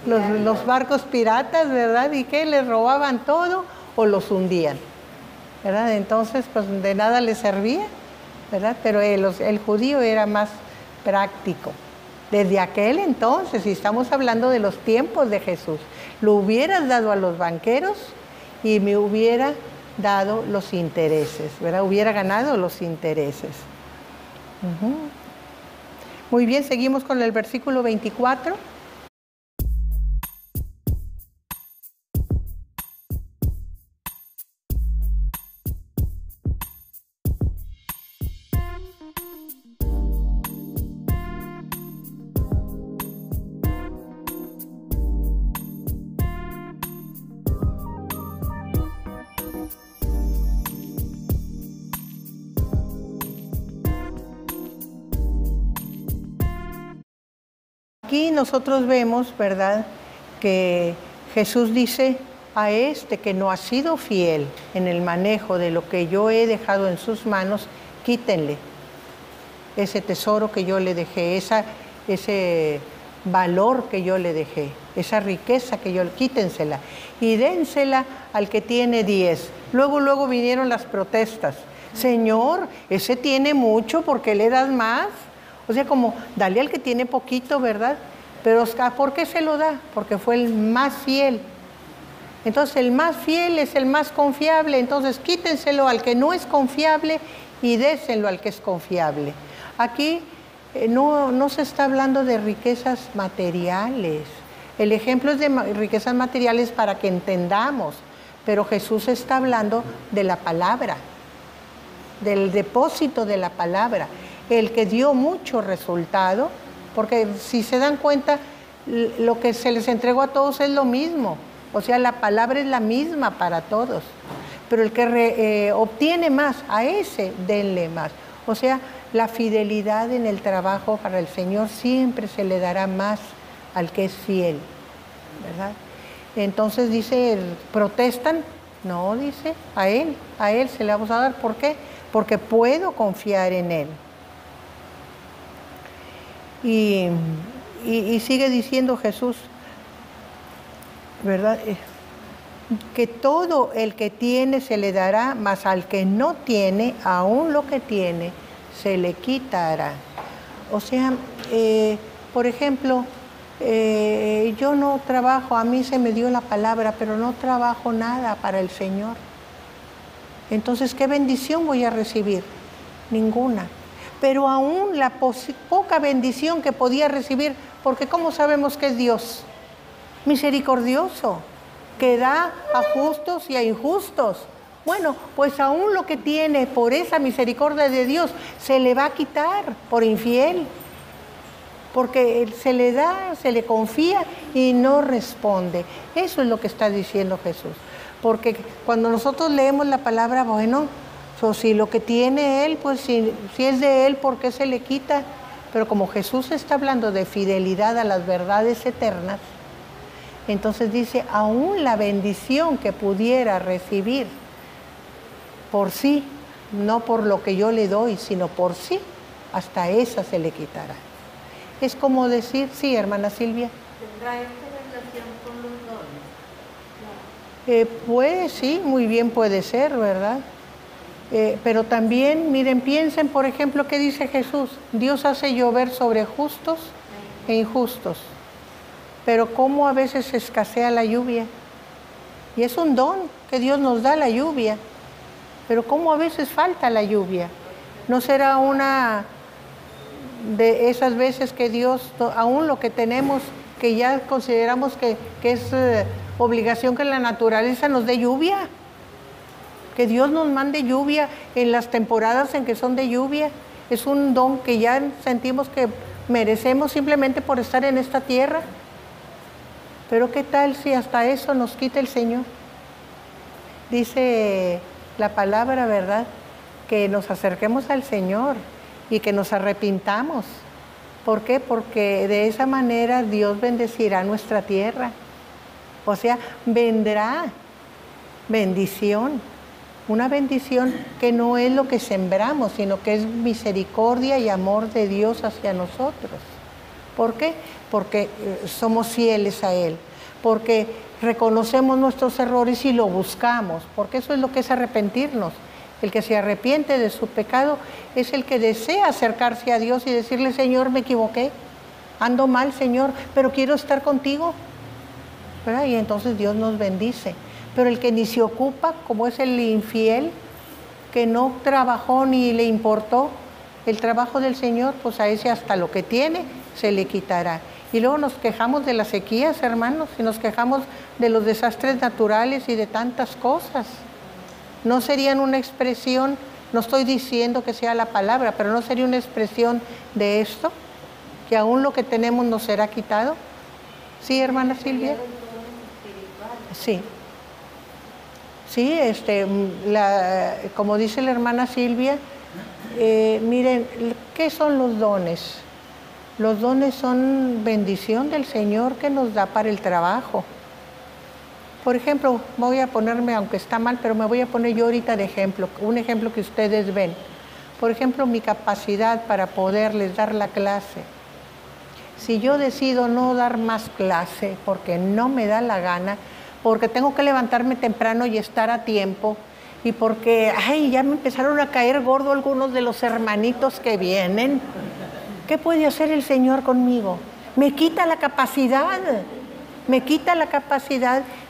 Los barcos piratas, ¿verdad? ¿Y qué? ¿Les robaban todo o los hundían? ¿Verdad? Entonces, pues de nada les servía, ¿verdad? Pero el judío era más práctico. Desde aquel entonces, y estamos hablando de los tiempos de Jesús, lo hubieras dado a los banqueros y me hubiera dado los intereses, ¿verdad? Hubiera ganado los intereses. Muy bien, seguimos con el versículo 24. Aquí nosotros vemos, ¿verdad?, que Jesús dice a este que no ha sido fiel en el manejo de lo que yo he dejado en sus manos, quítenle ese tesoro que yo le dejé, ese valor que yo le dejé, esa riqueza que yo, quítensela y dénsela al que tiene 10. Luego vinieron las protestas. Señor, ese tiene mucho, ¿por qué le das más? O sea, como, dale al que tiene poquito, ¿verdad? Pero, ¿por qué se lo da? Porque fue el más fiel. Entonces, el más fiel es el más confiable. Entonces, quítenselo al que no es confiable y déselo al que es confiable. Aquí no se está hablando de riquezas materiales. El ejemplo es de riquezas materiales para que entendamos. Pero Jesús está hablando de la palabra, del depósito de la palabra, el que dio mucho resultado, porque si se dan cuenta, lo que se les entregó a todos es lo mismo, o sea, la palabra es la misma para todos, pero el que obtiene más, a ese denle más. O sea, la fidelidad en el trabajo para el Señor siempre se le dará más al que es fiel, ¿verdad? Entonces dice, ¿protestan? No, dice, a Él se le vamos a dar. ¿Por qué? Porque puedo confiar en Él. Y sigue diciendo Jesús, ¿verdad? Que todo el que tiene se le dará, mas al que no tiene, aún lo que tiene, se le quitará. O sea, por ejemplo, yo no trabajo, a mí se me dio la palabra, pero no trabajo nada para el Señor. Entonces, ¿qué bendición voy a recibir? Ninguna. Pero aún la poca bendición que podía recibir, porque ¿cómo sabemos que es Dios? Misericordioso, que da a justos y a injustos. Bueno, pues aún lo que tiene por esa misericordia de Dios se le va a quitar por infiel. Porque se le da, se le confía y no responde. Eso es lo que está diciendo Jesús. Porque cuando nosotros leemos la palabra, bueno, si lo que tiene Él, pues si es de Él, ¿por qué se le quita? Pero como Jesús está hablando de fidelidad a las verdades eternas, entonces dice, aún la bendición que pudiera recibir por sí, no por lo que yo le doy, sino por sí, hasta esa se le quitará. Es como decir, sí, hermana Silvia. ¿Tendrá esta relación con los dones? Puede, sí, muy bien puede ser, ¿verdad? Pero también, miren, piensen, por ejemplo, ¿qué dice Jesús? Dios hace llover sobre justos e injustos. Pero ¿cómo a veces escasea la lluvia? Y es un don que Dios nos da, la lluvia. Pero ¿cómo a veces falta la lluvia? ¿No será una de esas veces que Dios, aún lo que tenemos, que ya consideramos que es obligación que la naturaleza nos dé lluvia? Que Dios nos mande lluvia en las temporadas en que son de lluvia. Es un don que ya sentimos que merecemos simplemente por estar en esta tierra. Pero ¿qué tal si hasta eso nos quita el Señor? Dice la palabra, ¿verdad?, que nos acerquemos al Señor y que nos arrepintamos. ¿Por qué? Porque de esa manera Dios bendecirá nuestra tierra. O sea, vendrá bendición. Una bendición que no es lo que sembramos, sino que es misericordia y amor de Dios hacia nosotros. ¿Por qué? Porque somos fieles a Él. Porque reconocemos nuestros errores y lo buscamos. Porque eso es lo que es arrepentirnos. El que se arrepiente de su pecado es el que desea acercarse a Dios y decirle, Señor, me equivoqué, ando mal, Señor, pero quiero estar contigo, ¿verdad? Y entonces Dios nos bendice. Pero el que ni se ocupa, como es el infiel, que no trabajó ni le importó el trabajo del Señor, pues a ese hasta lo que tiene se le quitará. Y luego nos quejamos de las sequías, hermanos, y nos quejamos de los desastres naturales y de tantas cosas. ¿No serían una expresión, no estoy diciendo que sea la palabra, pero no sería una expresión de esto? ¿Que aún lo que tenemos nos será quitado? ¿Sí, hermana Silvia? Sí. Sí, como dice la hermana Silvia, miren, ¿qué son los dones? Los dones son bendición del Señor que nos da para el trabajo. Por ejemplo, voy a ponerme, aunque está mal, pero me voy a poner yo ahorita de ejemplo, un ejemplo que ustedes ven. Por ejemplo, mi capacidad para poderles dar la clase. Si yo decido no dar más clase porque no me da la gana, porque tengo que levantarme temprano y estar a tiempo, y porque, ya me empezaron a caer gordo algunos de los hermanitos que vienen, ¿qué puede hacer el Señor conmigo? Me quita la capacidad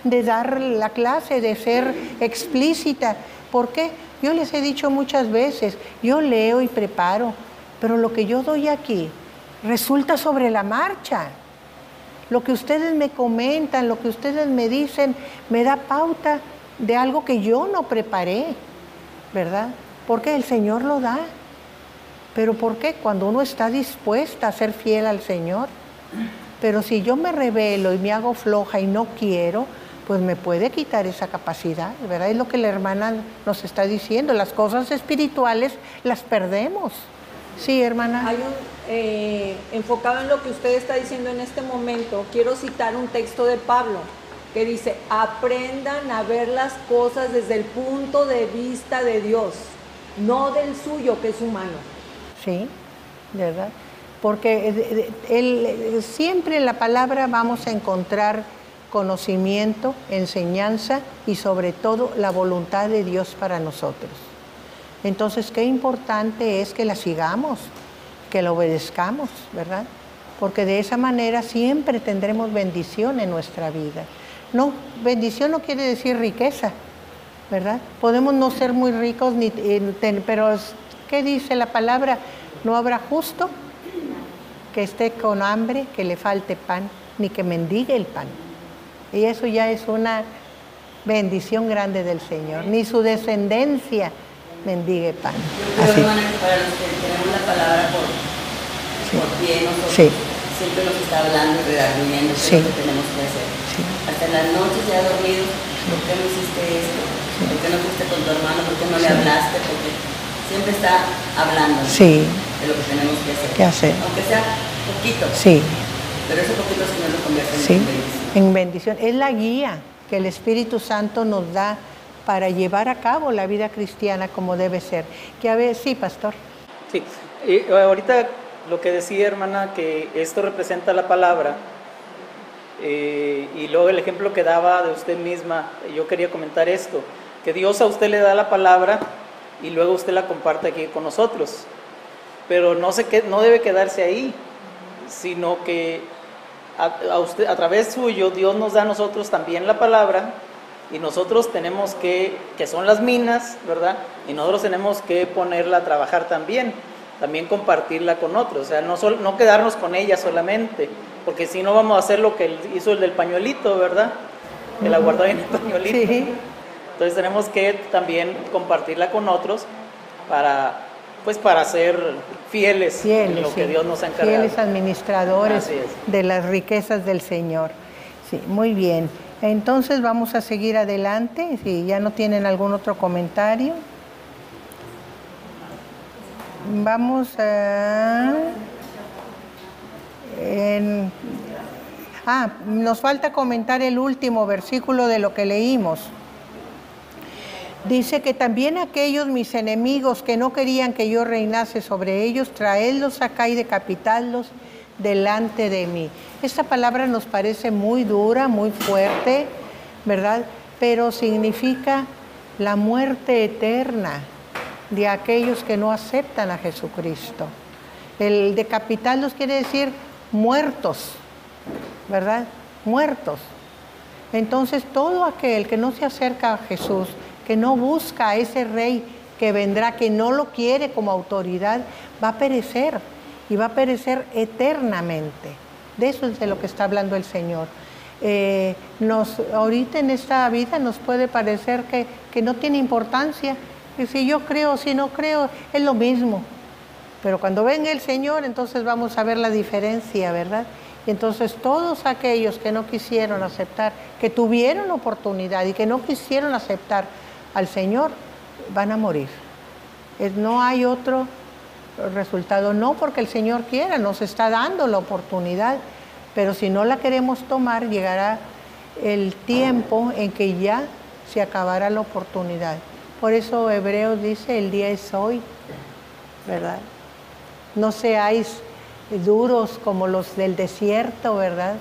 de dar la clase, de ser explícita. ¿Por qué? Yo les he dicho muchas veces, yo leo y preparo, pero lo que yo doy aquí resulta sobre la marcha. Lo que ustedes me comentan, lo que ustedes me dicen, me da pauta de algo que yo no preparé, ¿verdad? Porque el Señor lo da. ¿Pero por qué? Cuando uno está dispuesta a ser fiel al Señor. Pero si yo me rebelo y me hago floja y no quiero, pues me puede quitar esa capacidad, ¿verdad? Es lo que la hermana nos está diciendo. Las cosas espirituales las perdemos. Sí, hermana. Hay enfocado en lo que usted está diciendo en este momento, quiero citar un texto de Pablo que dice: aprendan a ver las cosas desde el punto de vista de Dios, no del suyo, que es humano. Sí, ¿verdad? Porque siempre en la palabra vamos a encontrar conocimiento, enseñanza y sobre todo la voluntad de Dios para nosotros. Entonces, qué importante es que la sigamos, que la obedezcamos, ¿verdad? Porque de esa manera siempre tendremos bendición en nuestra vida. No, bendición no quiere decir riqueza, ¿verdad? Podemos no ser muy ricos, pero ¿qué dice la palabra? No habrá justo que esté con hambre, que le falte pan, ni que mendigue el pan. Y eso ya es una bendición grande del Señor. Ni su descendencia mendigue pan. Yo creo, hermana, que para los que tenemos la palabra por pie, nosotros siempre nos está hablando y redarguyendo qué es lo que tenemos que hacer. Hasta en las noches ya dormidos, ¿por qué no hiciste esto? ¿Por qué no fuiste con tu hermano? ¿Por qué no le hablaste? Porque siempre está hablando de lo que tenemos que hacer. ¿Qué hacer? Aunque sea poquito. Sí. Pero ese poquito si no lo convierte en bendición. En bendición. Es la guía que el Espíritu Santo nos da para llevar a cabo la vida cristiana como debe ser. Que a veces, sí, pastor. Sí, ahorita lo que decía, hermana, que esto representa la palabra, y luego el ejemplo que daba de usted misma, yo quería comentar esto, que Dios a usted le da la palabra y luego usted la comparte aquí con nosotros, pero no debe quedarse ahí, sino que a través suyo Dios nos da a nosotros también la palabra, y nosotros tenemos que son las minas, ¿verdad? Y nosotros tenemos que ponerla a trabajar también compartirla con otros, o sea, no quedarnos con ella solamente, porque si no vamos a hacer lo que hizo el del pañuelito, ¿verdad? Que la guardó en el pañuelito. Sí. Entonces tenemos que también compartirla con otros para ser fieles en lo que Dios nos ha encargado. Fieles administradores de las riquezas del Señor. Sí, muy bien. Entonces vamos a seguir adelante, si ya no tienen algún otro comentario. Vamos a... nos falta comentar el último versículo de lo que leímos. Dice que también aquellos mis enemigos que no querían que yo reinase sobre ellos, traedlos acá y decapitadlos delante de mí. Esta palabra nos parece muy dura, muy fuerte, ¿verdad? Pero significa la muerte eterna de aquellos que no aceptan a Jesucristo. El decapitarlos quiere decir muertos, ¿verdad? Muertos. Entonces todo aquel que no se acerca a Jesús, que no busca a ese rey que vendrá, que no lo quiere como autoridad, va a perecer, y va a perecer eternamente. De eso es de lo que está hablando el Señor. Ahorita en esta vida nos puede parecer que no tiene importancia, que si yo creo o si no creo, es lo mismo. Pero cuando venga el Señor, entonces vamos a ver la diferencia, ¿verdad? Y entonces todos aquellos que no quisieron aceptar, que tuvieron oportunidad y que no quisieron aceptar al Señor, van a morir. No hay otro resultado. No porque el Señor quiera, nos está dando la oportunidad, pero si no la queremos tomar, llegará el tiempo en que ya se acabará la oportunidad. Por eso Hebreos dice, el día es hoy, ¿verdad? No seáis duros como los del desierto, ¿verdad?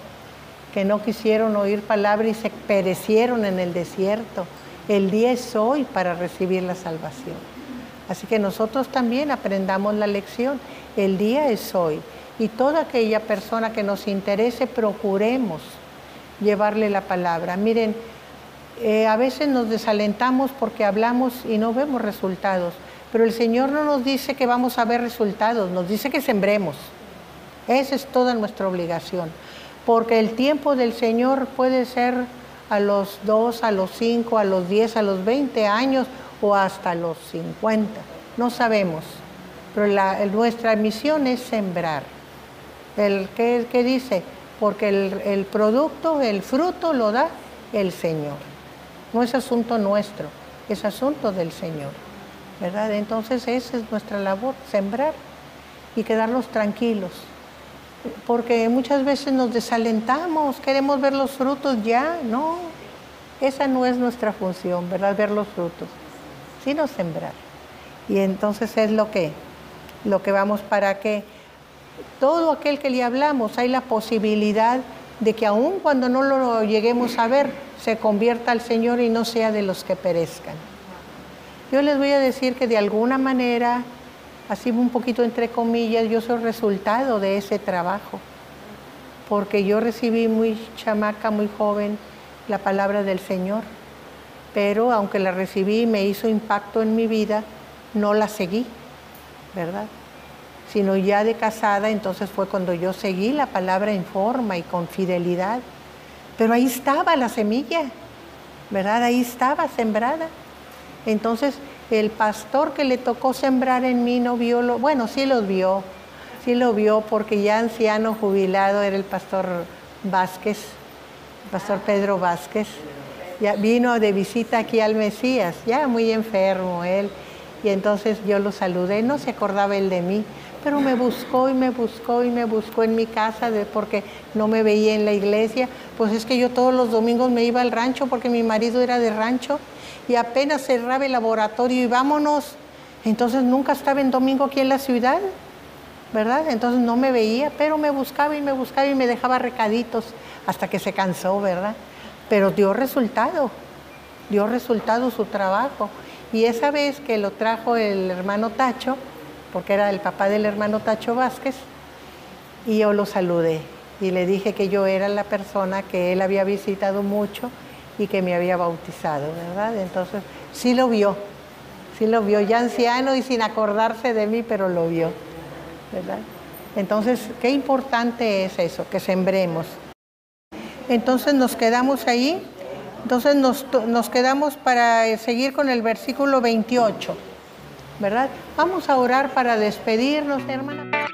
Que no quisieron oír palabra y se perecieron en el desierto. El día es hoy para recibir la salvación. Así que nosotros también aprendamos la lección. El día es hoy. Y toda aquella persona que nos interese, procuremos llevarle la palabra. Miren, a veces nos desalentamos porque hablamos y no vemos resultados. Pero el Señor no nos dice que vamos a ver resultados, nos dice que sembremos. Esa es toda nuestra obligación. Porque el tiempo del Señor puede ser a los 2, a los 5, a los 10, a los 20 años o hasta los 50. No sabemos. Pero nuestra misión es sembrar. ¿Qué dice? Porque el producto, el fruto lo da el Señor. No es asunto nuestro, es asunto del Señor, ¿verdad? Entonces esa es nuestra labor, sembrar y quedarnos tranquilos. Porque muchas veces nos desalentamos, queremos ver los frutos ya. No, esa no es nuestra función, ¿verdad? Ver los frutos, sino sembrar. Y entonces es lo que vamos para que todo aquel que le hablamos, hay la posibilidad de que aun cuando no lo lleguemos a ver, se convierta al Señor y no sea de los que perezcan. Yo les voy a decir que de alguna manera, así un poquito entre comillas, yo soy resultado de ese trabajo, porque yo recibí muy chamaca, muy joven, la palabra del Señor, pero aunque la recibí y me hizo impacto en mi vida, no la seguí, ¿verdad? Sino ya de casada, entonces fue cuando yo seguí la palabra en forma y con fidelidad. Pero ahí estaba la semilla, ¿verdad? Ahí estaba sembrada. Entonces, el pastor que le tocó sembrar en mí no vio bueno, sí lo vio porque ya anciano jubilado era el pastor Vázquez, el pastor Pedro Vázquez. Ya vino de visita aquí al Mesías, ya muy enfermo él. Y entonces yo lo saludé, no se acordaba él de mí, pero me buscó y me buscó y me buscó en mi casa porque no me veía en la iglesia. Pues es que yo todos los domingos me iba al rancho porque mi marido era de rancho y apenas cerraba el laboratorio y vámonos. Entonces nunca estaba en domingo aquí en la ciudad, ¿verdad? Entonces no me veía, pero me buscaba y me dejaba recaditos hasta que se cansó, ¿verdad? Pero dio resultado su trabajo. Y esa vez que lo trajo el hermano Tacho, porque era el papá del hermano Tacho Vázquez, y yo lo saludé y le dije que yo era la persona que él había visitado mucho y que me había bautizado, ¿verdad? Entonces sí lo vio, ya anciano y sin acordarse de mí, pero lo vio, ¿verdad? Entonces, qué importante es eso, que sembremos. Entonces nos quedamos ahí. Entonces nos quedamos para seguir con el versículo 28, ¿verdad? Vamos a orar para despedirnos, hermana.